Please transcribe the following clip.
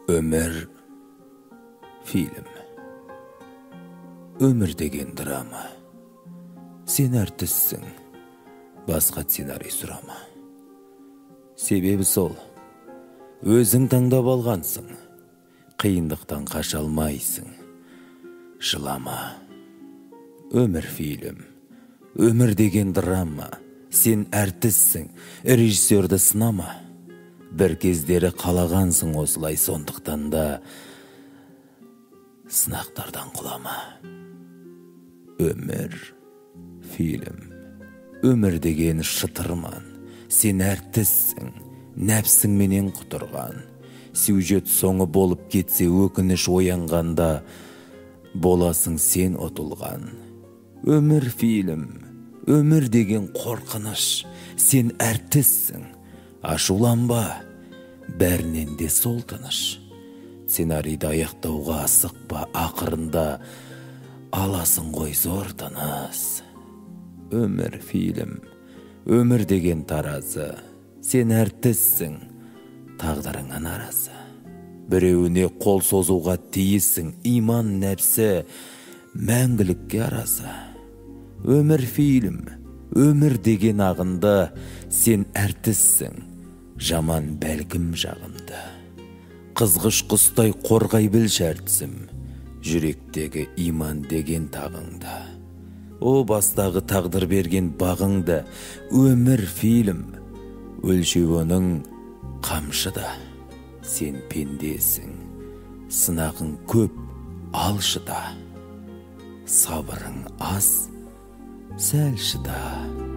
Ömür film. Ömür деген драма. Сен әртіссің, басқа сценарий сұрама. Себебі сол, өзің таңдап алғансың, қиындықтан қаша алмайсың. Жылама. Ömür film. Ömür деген драма. Сен әртіссің, режиссерді сынама. Bir кездері қалағансың осылай, сондықтан да сынақтардан құлама. Ömür film. Ömür деген шытырман. Сен әртіссің, нәпсіңменен құтырған. Сюжет соңы болып кетсе, өкініш оянғанда боласың сен ұтылған. Ömür film. Ömür деген қорқыныш. Сен әртіссің, ашуланба, бәрінен де сол тыныш. Сценарийді аяқтауға асықпа, ақырында аласың ғой зор тыныс. Ömür film. Ömür деген таразы. Сен әртіссің, тағдырыңа наразы. Біреуіне қол созуға тиісің, иман нәпсі мәңгілікке аразы. Ömür film. Ömür деген ағынды. Сен әртіссің, жаман бәлкім жағымды. Қызғыш құстай қорғай біл шәртісім, жүректегі иман деген тағыңды. О бастағы тағдыр берген бағыңды. Ömür film. Өлшеуінің қамшыда. Сен пендесің, сынағың көп, алшыда. Сабырың аз, сәл шыда.